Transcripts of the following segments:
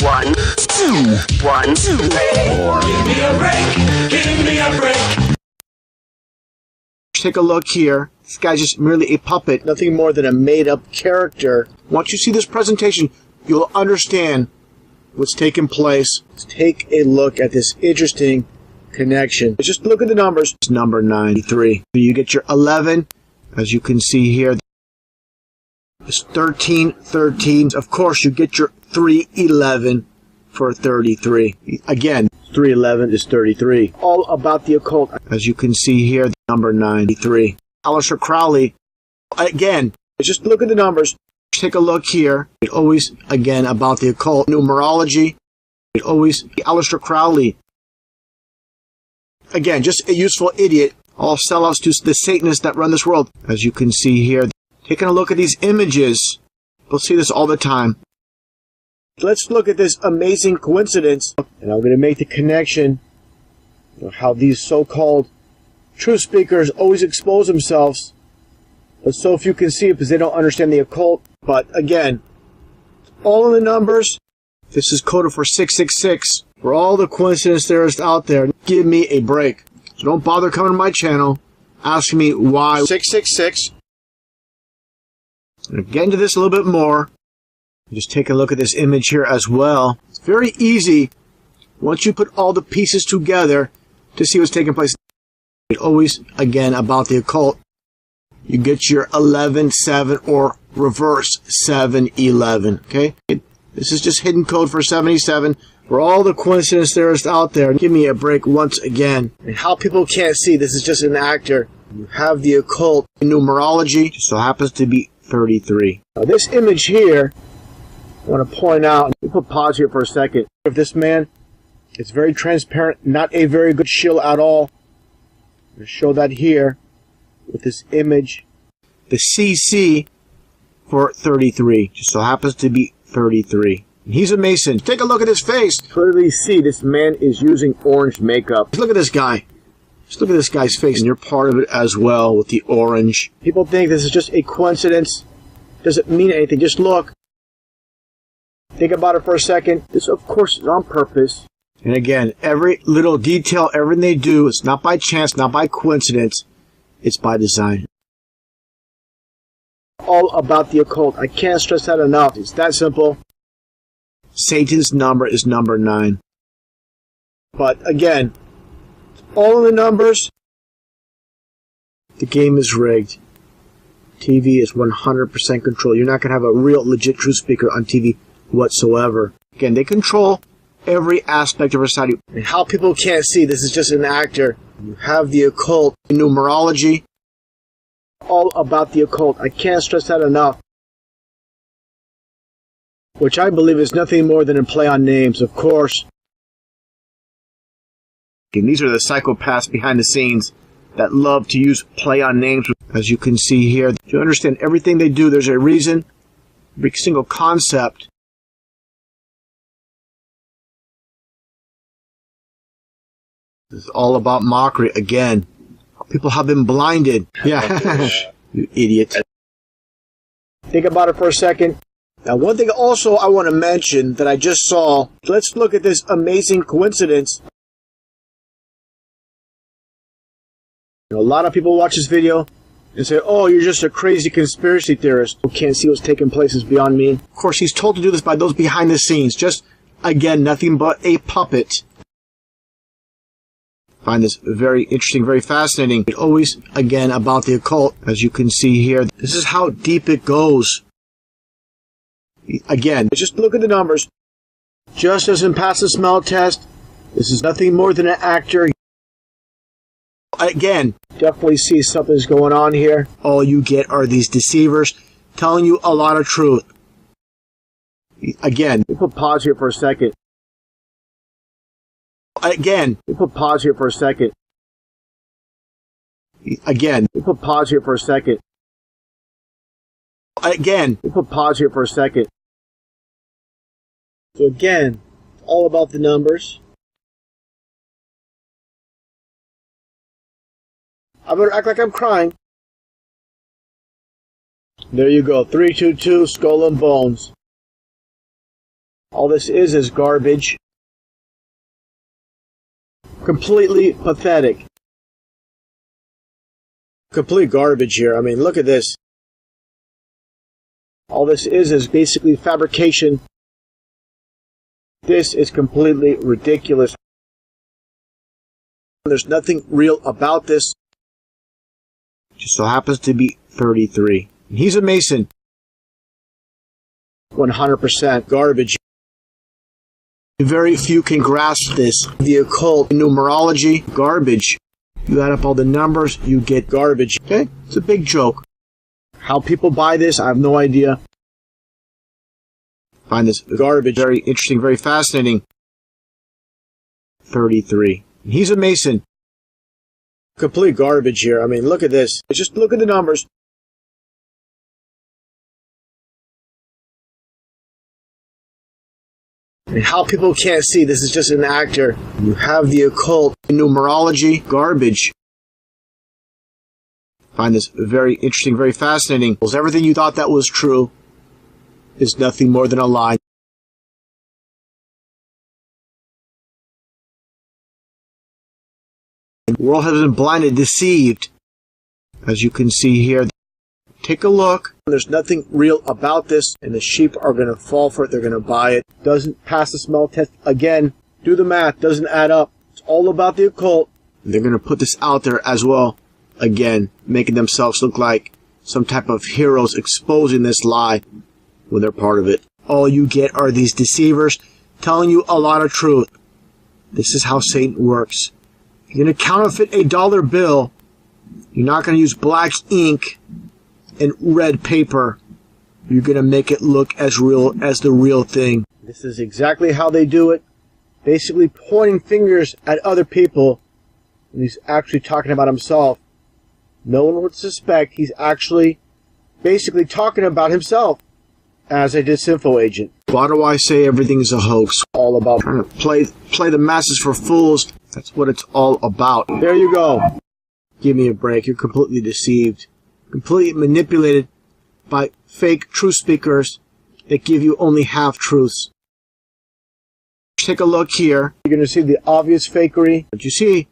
1, 2, 1, 2, 3, 4. Give me a break. Give me a break. Take a look here. This guy's just merely a puppet, nothing more than a made-up character. Once you see this presentation, you'll understand what's taking place. Let's take a look at this interesting connection. Just look at the numbers. It's number 93. You get your 11, as you can see here. It's 13, 13. Of course, you get your 311 for 33. Again, 311 is 33. All about the occult, as you can see here, number 93. Aleister Crowley. Again, just look at the numbers. Take a look here. Always, again, about the occult. Numerology. Always, Aleister Crowley. Again, just a useful idiot. All sellouts to the Satanists that run this world. As you can see here. Taking a look at these images. We'll see this all the time. Let's look at this amazing coincidence. And I'm going to make the connection. How these so-called truth speakers always expose themselves. But so few can see it because they don't understand the occult. But again, all of the numbers. This is coded for 666. For all the coincidence theorists out there, give me a break. So don't bother coming to my channel asking me why 666. And get into this a little bit more. Just take a look at this image here as well. It's very easy once you put all the pieces together to see what's taking place. Always, again, about the occult. You get your 11, 7, or reverse 7, 11. Okay? This is just hidden code for 77. For all the coincidence theorists out there, give me a break once again. And how people can't see, this is just an actor. You have the occult numerology, just so happens to be 33. Now this image here, I want to point out, let me put pause here for a second. If this man, it's very transparent, not a very good shill at all. I'm going to show that here with this image. The CC for 33, just so happens to be 33. And he's a Mason. Take a look at his face. Clearly see this man is using orange makeup. Look at this guy. Just look at this guy's face, and you're part of it as well with the orange. People think this is just a coincidence. Doesn't mean anything. Just look. Think about it for a second. This, of course, is on purpose. And again, every little detail, everything they do, it's not by chance, not by coincidence. It's by design. All about the occult. I can't stress that enough. It's that simple. Satan's number is number 9. But again, all of the numbers, the game is rigged. TV is 100% control. You're not going to have a real legit truth speaker on TV whatsoever. Again, they control every aspect of our society. And how people can't see, this is just an actor. You have the occult numerology. All about the occult. I can't stress that enough. Which I believe is nothing more than a play on names, of course. And these are the psychopaths behind the scenes that love to use play on names. As you can see here, to understand everything they do, there's a reason. Every single concept. This is all about mockery. Again, people have been blinded. Yeah, you idiot. Think about it for a second. Now, one thing also I want to mention that I just saw. Let's look at this amazing coincidence. You know, a lot of people watch this video and say, oh, you're just a crazy conspiracy theorist who can't see what's taking place is beyond me. Of course, he's told to do this by those behind the scenes. Just, again, nothing but a puppet. I find this very interesting, very fascinating. Always, again, about the occult, as you can see here. This is how deep it goes. Again, just look at the numbers. Just doesn't pass the smell test. This is nothing more than an actor. Again, definitely see something's going on here. All you get are these deceivers telling you a lot of truth. Again, we put pause here for a second. Again, we put pause here for a second. Again, we put pause here for a second. Again, we put pause here for a second. So again, it's all about the numbers. I better act like I'm crying. There you go, 322, skull and bones. All this is garbage. Completely pathetic. Complete garbage here. I mean, look at this. All this is basically fabrication. This is completely ridiculous. There's nothing real about this. Just so happens to be 33. And he's a Mason. 100% garbage. Very few can grasp this. The occult, numerology, garbage. You add up all the numbers, you get garbage. Okay? It's a big joke. How people buy this, I have no idea. Find this garbage very interesting, very fascinating. 33. And he's a Mason. Complete garbage here. I mean, look at this. Just look at the numbers. And how people can't see this is just an actor. You have the occult, numerology, garbage. Find this very interesting, very fascinating. Everything you thought that was true is nothing more than a lie. The world has been blinded, deceived. As you can see here, take a look. There's nothing real about this, and the sheep are going to fall for it. They're going to buy it. Doesn't pass the smell test. Again, do the math. Doesn't add up. It's all about the occult. They're going to put this out there as well. Again, making themselves look like some type of heroes, exposing this lie when they're part of it. All you get are these deceivers telling you a lot of truth. This is how Satan works. If you're going to counterfeit a dollar bill, you're not going to use black ink and red paper. You're going to make it look as real as the real thing. This is exactly how they do it. Basically pointing fingers at other people when he's actually talking about himself. No one would suspect he's actually basically talking about himself as a disinfo agent. Why do I say everything is a hoax? All about trying to play the masses for fools. That's what it's all about. There you go. Give me a break. You're completely deceived. Completely manipulated by fake truth speakers that give you only half-truths. Take a look here. You're going to see the obvious fakery. But you see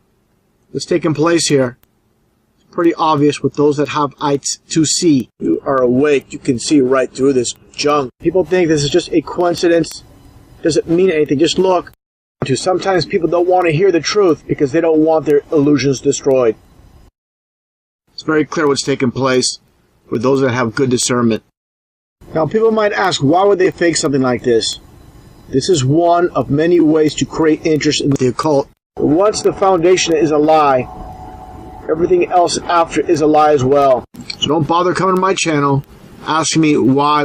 what's taking place here. It's pretty obvious with those that have eyes to see. You are awake. You can see right through this junk. People think this is just a coincidence. Doesn't mean anything. Just look. Sometimes people don't want to hear the truth because they don't want their illusions destroyed. It's very clear what's taking place with those that have good discernment. Now, people might ask, why would they fake something like this? This is one of many ways to create interest in the occult. Once the foundation is a lie, everything else after is a lie as well. So don't bother coming to my channel asking me why.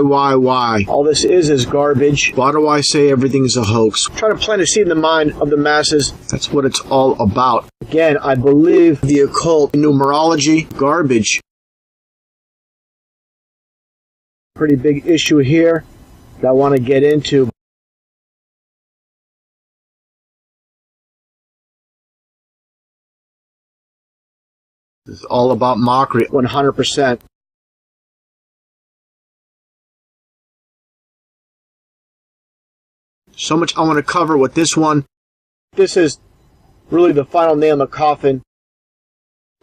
All this is garbage. Why do I say everything is a hoax? I'm trying to plant a seed in the mind of the masses. That's what it's all about. Again, I believe the occult, numerology, garbage. Pretty big issue here that I want to get into. This is all about mockery, 100%. So much I want to cover with this one. This is really the final nail in the coffin.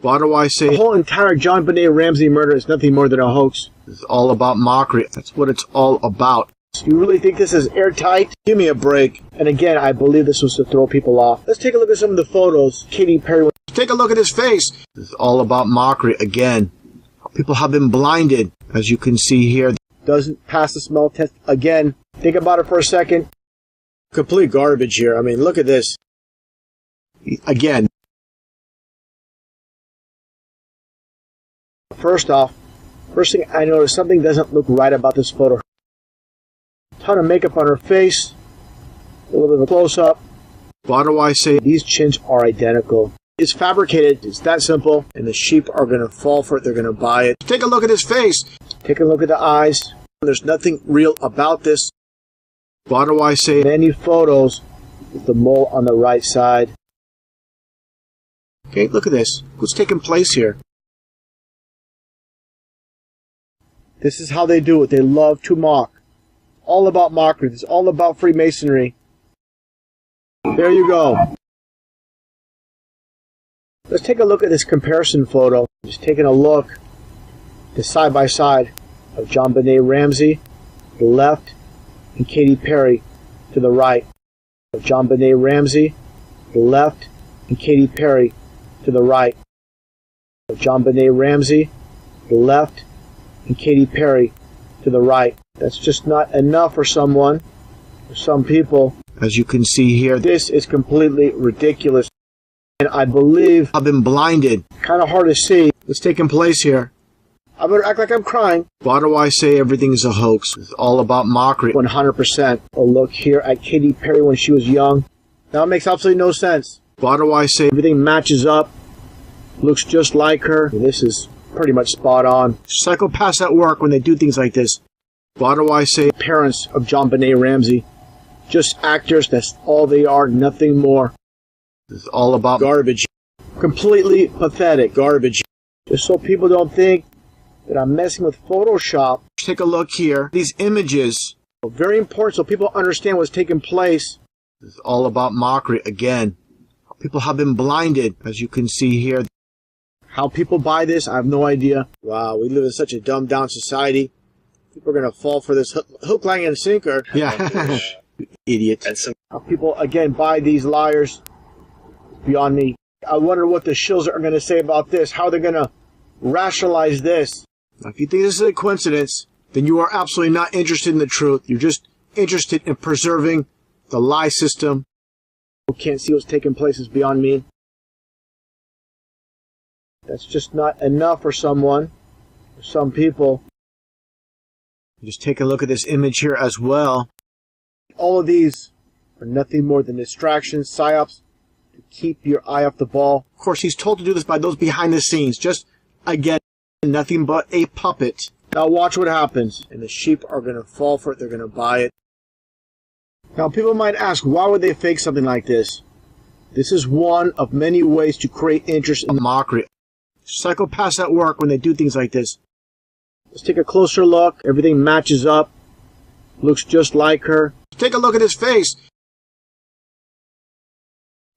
Why do I say the whole entire John Benet Ramsey murder is nothing more than a hoax? It's all about mockery. That's what it's all about. You really think this is airtight? Give me a break. And again, I believe this was to throw people off. Let's take a look at some of the photos. Katy Perry. Take a look at his face. It's all about mockery again. People have been blinded, as you can see here. Doesn't pass the smell test again. Think about it for a second. Complete garbage here. I mean, look at this. Again. First thing I noticed, something doesn't look right about this photo. A ton of makeup on her face. A little bit of a close-up. Why do I say these chins are identical? It's fabricated. It's that simple. And the sheep are going to fall for it. They're going to buy it. Take a look at his face. Take a look at the eyes. There's nothing real about this. Why do I say many photos with the mole on the right side? Okay, look at this. What's taking place here? This is how they do it. They love to mock. all about mockery. This is all about Freemasonry. There you go. Let's take a look at this comparison photo. Just taking a look to side by side of JonBenet Ramsey to the left and Katy Perry to the right. Of JonBenet Ramsey to the left and Katy Perry to the right. Of JonBenet Ramsey to the left and Katy Perry to the right. That's just not enough for someone, for some people. As you can see here, this is completely ridiculous. And I believe I've been blinded. Kind of hard to see what's taking place here. I better act like I'm crying. Why do I say everything is a hoax? It's all about mockery. 100%. A look here at Katy Perry when she was young. Now it makes absolutely no sense. Why do I say everything matches up? Looks just like her. This is pretty much spot on. Psychopaths at work when they do things like this. Why do I say parents of JonBenet Ramsey? Just actors, that's all they are, nothing more. It's all about garbage. Completely pathetic garbage. Just so people don't think that I'm messing with Photoshop. Take a look here. These images are very important so people understand what's taking place. It's all about mockery again. People have been blinded, as you can see here. How people buy this, I have no idea. Wow, we live in such a dumbed down society. People are going to fall for this hook, line, and sinker. Yeah, idiot. How people, again, buy these liars. Beyond me. I wonder what the shills are going to say about this. How they're going to rationalize this. Now, if you think this is a coincidence, then you are absolutely not interested in the truth. You're just interested in preserving the lie system. Who can't see what's taking place is beyond me. That's just not enough for someone, for some people. Just take a look at this image here as well. All of these are nothing more than distractions, psyops, to keep your eye off the ball. Of course, he's told to do this by those behind the scenes. Just, again, nothing but a puppet. Now watch what happens. And the sheep are going to fall for it. They're going to buy it. Now people might ask, why would they fake something like this? This is one of many ways to create interest in mockery. Psychopaths at work when they do things like this. Let's take a closer look. Everything matches up. Looks just like her. Take a look at his face.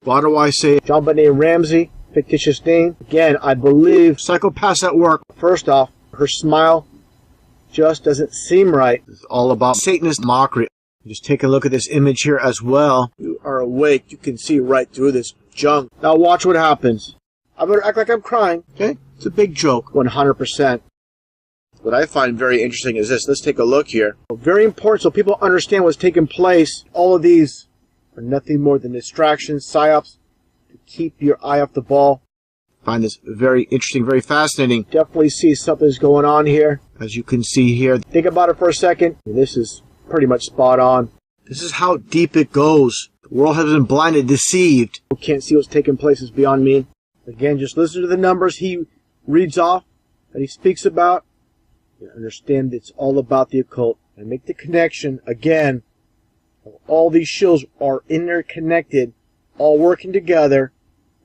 Why do I say JonBenet Ramsey, fictitious name? Again, I believe psychopaths at work. First off, her smile just doesn't seem right. It's all about Satanist mockery. Just take a look at this image here as well. You are awake. You can see right through this junk. Now watch what happens. I better act like I'm crying. Okay? It's a big joke. 100%. What I find very interesting is this. Let's take a look here. Very important so people understand what's taking place. All of these are nothing more than distractions, psyops, to keep your eye off the ball. I find this very interesting, very fascinating. Definitely see something's going on here. As you can see here. Think about it for a second. This is pretty much spot on. This is how deep it goes. The world has been blinded, deceived. Who can't see what's taking place is beyond me. Again, just listen to the numbers he reads off, that he speaks about. You understand it's all about the occult. And make the connection, again, all these shills are interconnected, all working together,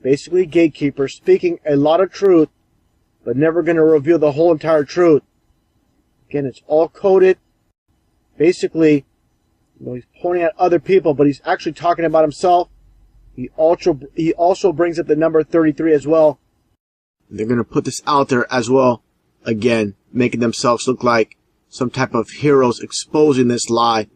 basically gatekeepers, speaking a lot of truth, but never going to reveal the whole entire truth. Again, it's all coded. Basically, he's pointing at other people, but he's actually talking about himself. He also brings up the number 33 as well. They're going to put this out there as well. Again, making themselves look like some type of heroes, exposing this lie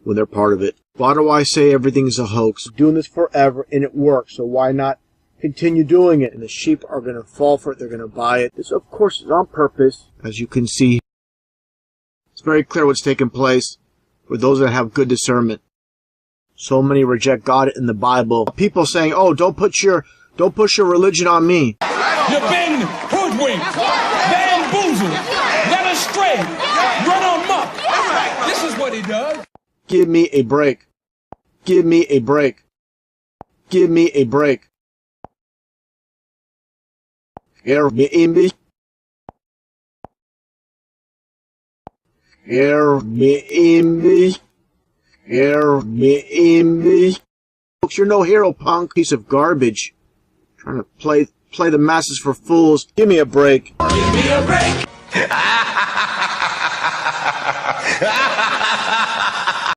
when they're part of it. Why do I say everything is a hoax? We're doing this forever, and it works, so why not continue doing it? And the sheep are going to fall for it. They're going to buy it. This, of course, is on purpose. As you can see, it's very clear what's taking place for those that have good discernment. So many reject God in the Bible. People saying, "Oh, don't push your religion on me." You've been hoodwinked, bamboozled, led astray, run amok. This is what he does. Give me a break. Give me a break. Give me a break. Hear me in me. Hear me in me. Hear me in me. Folks, you're no hero, punk. Piece of garbage. Trying to play the masses for fools. Give me a break. Give me a break.